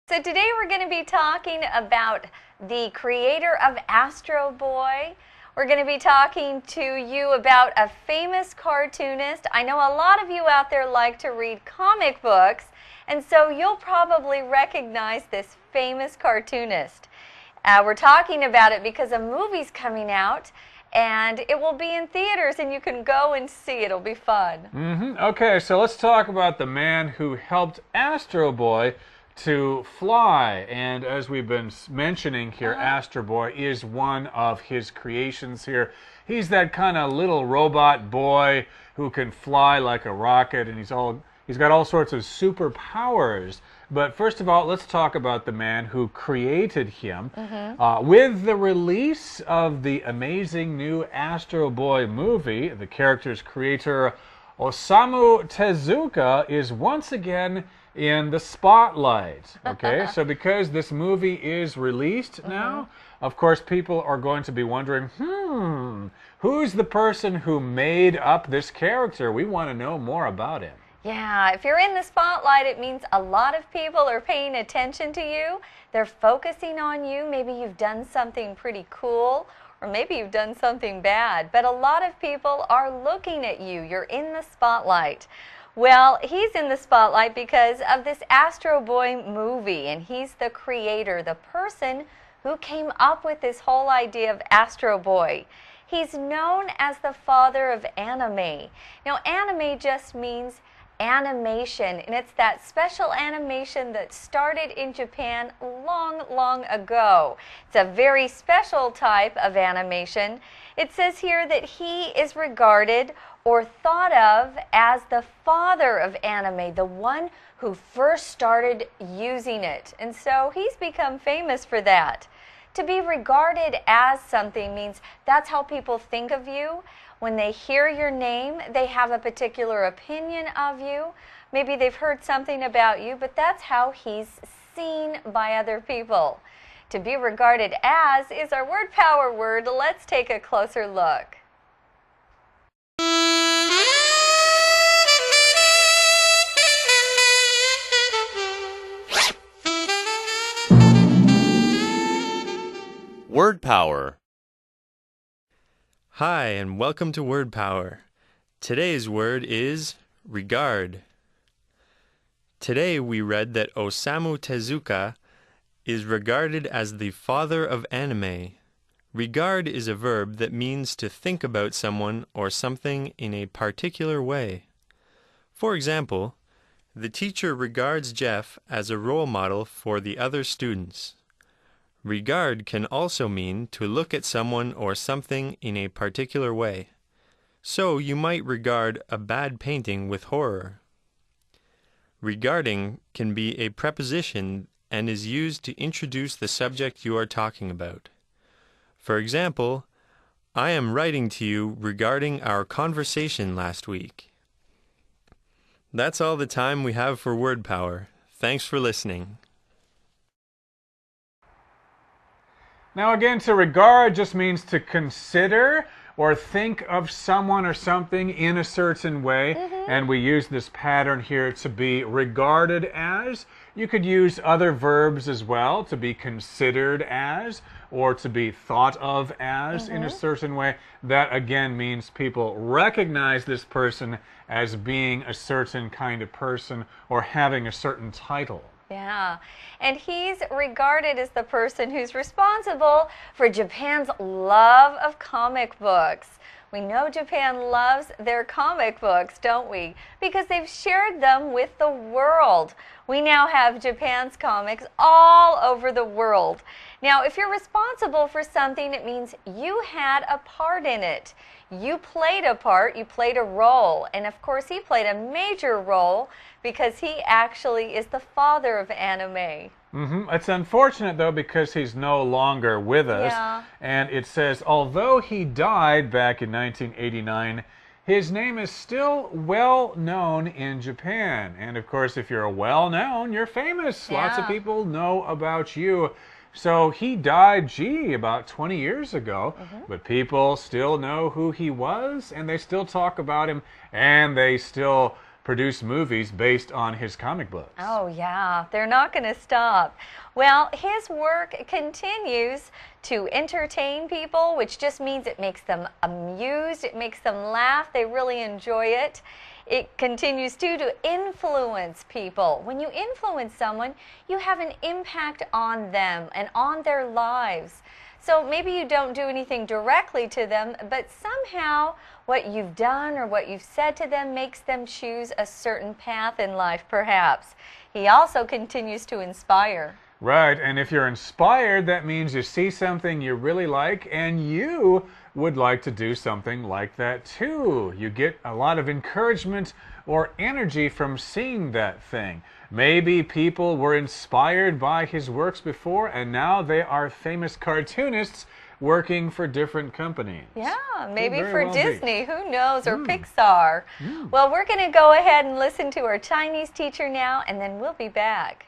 So today we're going to be talking about the creator of Astro Boy. We're going to be talking to you about a famous cartoonist. I know a lot of you out there like to read comic books, and so you'll probably recognize this famous cartoonist. We're talking about it because a movie's coming out, and it will be in theaters, and you can go and see it. It'll be fun. Okay, so let's talk about the man who helped Astro Boy to fly. And as we've been mentioning here, Astro Boy is one of his creations here. He's that kind of little robot boy who can fly like a rocket, and he's got all sorts of superpowers. But first of all, let's talk about the man who created him. With the release of the amazing new Astro Boy movie, the character's creator, Osamu Tezuka, is once again in the spotlight. Okay, so because this movie is released now, of course people are going to be wondering, who's the person who made up this character? We want to know more about him. Yeah, if you're in the spotlight, it means a lot of people are paying attention to you. They're focusing on you. Maybe you've done something pretty cool, or maybe you've done something bad. But a lot of people are looking at you. You're in the spotlight. Well, he's in the spotlight because of this Astro Boy movie, and he's the creator, the person who came up with this whole idea of Astro Boy. He's known as the father of anime. Now, anime just means animation, and it's that special animation that started in Japan long ago. It's a very special type of animation. It says here that he is regarded or thought of as the father of anime, the one who first started using it. And so he's become famous for that. To be regarded as something means that's how people think of you. When they hear your name, they have a particular opinion of you. Maybe they've heard something about you, but that's how he's seen by other people. To be regarded as is our word power word. Let's take a closer look. Word Power. Hi, and welcome to Word Power. Today's word is regard. Today we read that Osamu Tezuka is regarded as the father of anime. Regard is a verb that means to think about someone or something in a particular way. For example, the teacher regards Jeff as a role model for the other students. Regard can also mean to look at someone or something in a particular way. So you might regard a bad painting with horror. Regarding can be a preposition and is used to introduce the subject you are talking about. For example, I am writing to you regarding our conversation last week. That's all the time we have for Word Power. Thanks for listening. Now again, to regard just means to consider or think of someone or something in a certain way. And we use this pattern here to be regarded as. You could use other verbs as well, to be considered as, or to be thought of as in a certain way. That again means people recognize this person as being a certain kind of person or having a certain title. Yeah, and he's regarded as the person who's responsible for Japan's love of comic books. We know Japan loves their comic books, don't we? Because they've shared them with the world. We now have Japan's comics all over the world. Now, if you're responsible for something, it means you had a part in it. You played a part, you played a role. And of course, he played a major role because he actually is the father of anime. It's unfortunate, though, because he's no longer with us. Yeah. And it says, although he died back in 1989, his name is still well known in Japan. And of course, if you're well known, you're famous. Lots of people know about you. So he died, about 20 years ago, but people still know who he was, and they still talk about him, and they still produce movies based on his comic books. Oh, yeah. They're not going to stop. Well, his work continues to entertain people, which just means it makes them amused, it makes them laugh, they really enjoy it. It continues too to influence people. When you influence someone, you have an impact on them and on their lives. So maybe you don't do anything directly to them, but somehow what you've done or what you've said to them makes them choose a certain path in life, perhaps. He also continues to inspire. Right, and if you're inspired, that means you see something you really like and you would like to do something like that too. You get a lot of encouragement or energy from seeing that thing. Maybe people were inspired by his works before and now they are famous cartoonists working for different companies. Yeah, maybe Could very for well Disney, who knows, or Pixar. Well, we're going to go ahead and listen to our Chinese teacher now, and then we'll be back.